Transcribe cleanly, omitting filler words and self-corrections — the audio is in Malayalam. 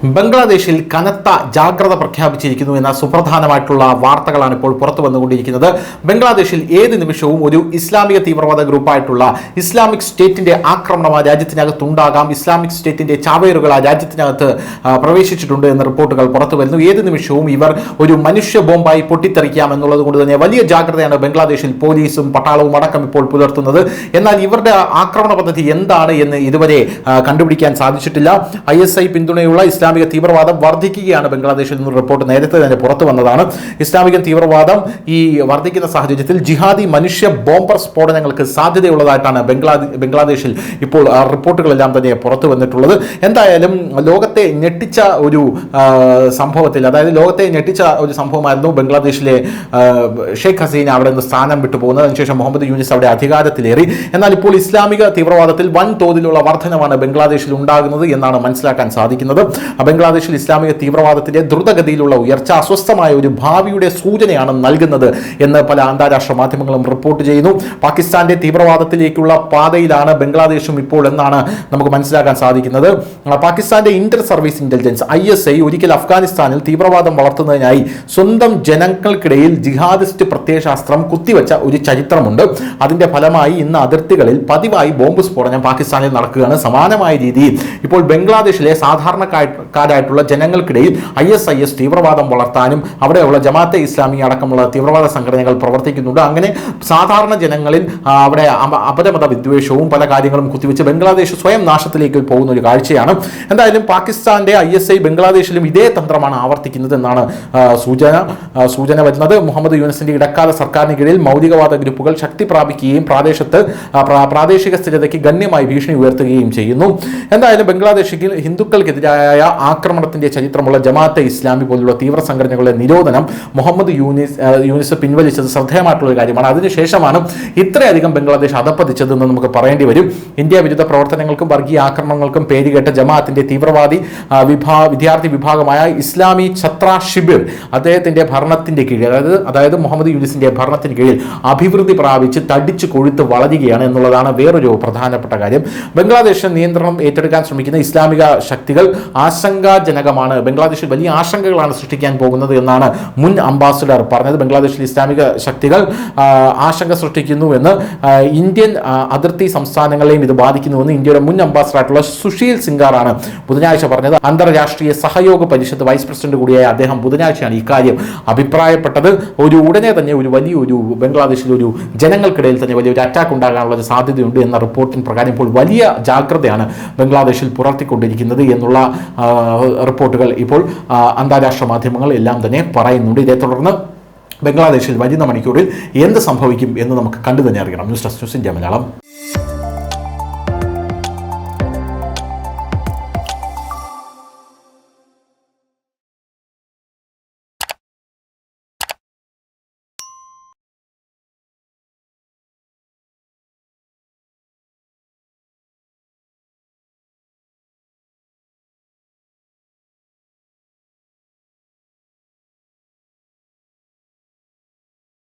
ബംഗ്ലാദേശിൽ കനത്ത ജാഗ്രത പ്രഖ്യാപിച്ചിരിക്കുന്നു എന്ന സുപ്രധാനമായിട്ടുള്ള വാർത്തകളാണ് ഇപ്പോൾ പുറത്തു വന്നുകൊണ്ടിരിക്കുന്നത്. ബംഗ്ലാദേശിൽ ഏത് നിമിഷവും ഒരു ഇസ്ലാമിക തീവ്രവാദ ഗ്രൂപ്പായിട്ടുള്ള ഇസ്ലാമിക് സ്റ്റേറ്റിന്റെ ആക്രമണം ആ രാജ്യത്തിനകത്തുണ്ടാകാം. ഇസ്ലാമിക് സ്റ്റേറ്റിന്റെ ചാവേറുകൾ ആ രാജ്യത്തിനകത്ത് പ്രവേശിച്ചിട്ടുണ്ട് എന്ന റിപ്പോർട്ടുകൾ പുറത്തു വരുന്നു. ഏത് നിമിഷവും ഇവർ ഒരു മനുഷ്യ ബോംബായി പൊട്ടിത്തെറിക്കാം എന്നുള്ളത് കൊണ്ട് തന്നെ വലിയ ജാഗ്രതയാണ് ബംഗ്ലാദേശിൽ പോലീസും പട്ടാളവും അടക്കം ഇപ്പോൾ പുലർത്തുന്നത്. എന്നാൽ ഇവരുടെ ആക്രമണ പദ്ധതി എന്താണ് എന്ന് ഇതുവരെ കണ്ടുപിടിക്കാൻ സാധിച്ചിട്ടില്ല. ISI പിന്തുണയുള്ള ഇസ്ലാമിക തീവ്രവാദം വർദ്ധിക്കുകയാണ് ബംഗ്ലാദേശിൽ നിന്ന് റിപ്പോർട്ട് നേരത്തെ തന്നെ പുറത്തു വന്നതാണ്. ഇസ്ലാമിക തീവ്രവാദം ഈ വർദ്ധിക്കുന്ന സാഹചര്യത്തിൽ ജിഹാദി മനുഷ്യ ബോംബർ സ്ഫോടനങ്ങൾക്ക് സാധ്യതയുള്ളതായിട്ടാണ് ബംഗ്ലാദേശിൽ ഇപ്പോൾ റിപ്പോർട്ടുകളെല്ലാം തന്നെ പുറത്തു വന്നിട്ടുള്ളത്. എന്തായാലും ലോകത്തെ ഞെട്ടിച്ച ഒരു സംഭവത്തിൽ, അതായത് ലോകത്തെ ഞെട്ടിച്ച ഒരു സംഭവമായിരുന്നു ബംഗ്ലാദേശിലെ ഷെയ്ഖ് ഹസീന അവിടെ നിന്ന് സ്ഥാനം വിട്ടു പോകുന്നത്. അതിനുശേഷം മുഹമ്മദ് യൂനിസ് അവിടെ അധികാരത്തിലേറി. എന്നാൽ ഇപ്പോൾ ഇസ്ലാമിക തീവ്രവാദത്തിൽ വൻ തോതിലുള്ള വർധനമാണ് ബംഗ്ലാദേശിൽ ഉണ്ടാകുന്നത് എന്നാണ് മനസ്സിലാക്കാൻ സാധിക്കുന്നത്. ബംഗ്ലാദേശിൽ ഇസ്ലാമിക തീവ്രവാദത്തിന്റെ ദ്രുതഗതിയിലുള്ള ഉയർച്ച അസ്വസ്ഥമായ ഒരു ഭാവിയുടെ സൂചനയാണ് നൽകുന്നത് എന്ന് പല അന്താരാഷ്ട്ര മാധ്യമങ്ങളും റിപ്പോർട്ട് ചെയ്യുന്നു. പാകിസ്ഥാന്റെ തീവ്രവാദത്തിലേക്കുള്ള പാതയിലാണ് ബംഗ്ലാദേശും ഇപ്പോൾ എന്നാണ് നമുക്ക് മനസ്സിലാക്കാൻ സാധിക്കുന്നത്. പാകിസ്ഥാന്റെ ഇന്റർ സർവീസ് ഇന്റലിജൻസ് ISI ഒരിക്കൽ അഫ്ഗാനിസ്ഥാനിൽ തീവ്രവാദം വളർത്തുന്നതിനായി സ്വന്തം ജനങ്ങൾക്കിടയിൽ ജിഹാദിസ്റ്റ് പ്രത്യയശാസ്ത്രം കുത്തിവെച്ച ഒരു ചരിത്രമുണ്ട്. അതിന്റെ ഫലമായി ഇന്ന് അതിർത്തികളിൽ പതിവായി ബോംബ് സ്ഫോടനം പാകിസ്ഥാനിൽ നടക്കുകയാണ്. സമാനമായ രീതിയിൽ ഇപ്പോൾ ബംഗ്ലാദേശിലെ സാധാരണക്കാരായിട്ടുള്ള ജനങ്ങൾക്കിടയിൽ ISIS തീവ്രവാദം വളർത്താനും അവിടെയുള്ള ജമാഅത്തെ ഇസ്ലാമി അടക്കമുള്ള തീവ്രവാദ സംഘടനകൾ പ്രവർത്തിക്കുന്നുണ്ട്. അങ്ങനെ സാധാരണ ജനങ്ങളിൽ അവിടെ അപരമത വിദ്വേഷവും പല കാര്യങ്ങളും കുത്തിവെച്ച് ബംഗ്ലാദേശ് സ്വയം നാശത്തിലേക്ക് പോകുന്ന ഒരു കാഴ്ചയാണ്. എന്തായാലും പാകിസ്ഥാന്റെ ISI ബംഗ്ലാദേശിലും ഇതേ തന്ത്രമാണ് ആവർത്തിക്കുന്നത് എന്നാണ് സൂചന വരുന്നത്. മുഹമ്മദ് യൂനിസിന്റെ ഇടക്കാല സർക്കാരിന് കീഴിൽ മൗലികവാദ ഗ്രൂപ്പുകൾ ശക്തി പ്രാപിക്കുകയും പ്രാദേശിക സ്ഥിരതയ്ക്ക് ഗണ്യമായി ഭീഷണി ഉയർത്തുകയും ചെയ്യുന്നു. എന്തായാലും ബംഗ്ലാദേശിൽ ഹിന്ദുക്കൾക്കെതിരായ ആക്രമണത്തിന്റെ ചരിത്രമുള്ള ജമാഅത്തെ ഇസ്ലാമി പോലുള്ള തീവ്ര സംഘടനകളുടെ നിരോധനം മുഹമ്മദ് യൂനിസ് പിൻവലിച്ചത് ശ്രദ്ധേയമായിട്ടുള്ള ഒരു കാര്യമാണ്. അതിനുശേഷമാണ് ഇത്രയധികം ബംഗ്ലാദേശ് അധപ്പതിച്ചതെന്ന് നമുക്ക് പറയേണ്ടി വരും. ഇന്ത്യ വിരുദ്ധ പ്രവർത്തനങ്ങൾക്കും വർഗീയ ആക്രമണങ്ങൾക്കും പേരുകേട്ട ജമാഅത്തിന്റെ തീവ്രവാദി വിദ്യാർത്ഥി വിഭാഗമായ ഇസ്ലാമി ഛത്ര ഷിബിർ അദ്ദേഹത്തിന്റെ ഭരണത്തിന്റെ കീഴിൽ, അതായത് മുഹമ്മദ് യൂനിസിന്റെ ഭരണത്തിന് കീഴിൽ അഭിവൃദ്ധി പ്രാപിച്ച് തടിച്ചു കൊഴുത്ത് വളരുകയാണ് എന്നുള്ളതാണ് വേറൊരു പ്രധാനപ്പെട്ട കാര്യം. ബംഗ്ലാദേശ് നിയന്ത്രണം ഏറ്റെടുക്കാൻ ശ്രമിക്കുന്ന ഇസ്ലാമിക ശക്തികൾ ആശങ്കാജനകമാണ്. ബംഗ്ലാദേശിൽ വലിയ ആശങ്കകളാണ് സൃഷ്ടിക്കാൻ പോകുന്നത് എന്നാണ് മുൻ അംബാസിഡർ പറഞ്ഞത്. ബംഗ്ലാദേശിൽ ഇസ്ലാമിക ശക്തികൾ ആശങ്ക സൃഷ്ടിക്കുന്നുവെന്ന്, ഇന്ത്യൻ അതിർത്തി സംസ്ഥാനങ്ങളെയും ഇത് ബാധിക്കുന്നുവെന്ന് ഇന്ത്യയുടെ മുൻ അംബാസിഡറായിട്ടുള്ള സുശീൽ സിംഗാറാണ് ബുധനാഴ്ച പറഞ്ഞത്. അന്തർരാഷ്ട്രീയ സഹയോഗ പരിഷത്ത് വൈസ് പ്രസിഡന്റ് കൂടിയായ അദ്ദേഹം ബുധനാഴ്ചയാണ് ഇക്കാര്യം അഭിപ്രായപ്പെട്ടത്. ഉടനെ തന്നെ വലിയൊരു ബംഗ്ലാദേശിൽ ഒരു ജനങ്ങൾക്കിടയിൽ തന്നെ വലിയൊരു അറ്റാക്ക് ഉണ്ടാകാനുള്ള സാധ്യതയുണ്ട് എന്ന റിപ്പോർട്ടിൻ പ്രകാരം ഇപ്പോൾ വലിയ ജാഗ്രതയാണ് ബംഗ്ലാദേശിൽ പുലർത്തിക്കൊണ്ടിരിക്കുന്നത് എന്നുള്ള റിപ്പോർട്ടുകൾ ഇപ്പോൾ അന്താരാഷ്ട്ര മാധ്യമങ്ങൾ എല്ലാം തന്നെ പറയുന്നുണ്ട്. ഇതേ തുടർന്ന് ബംഗ്ലാദേശിൽ വരുന്ന മണിക്കൂറിൽ എന്ത് സംഭവിക്കും എന്ന് നമുക്ക് കണ്ടു തന്നെ അറിയണം. News desk news India Malayalam.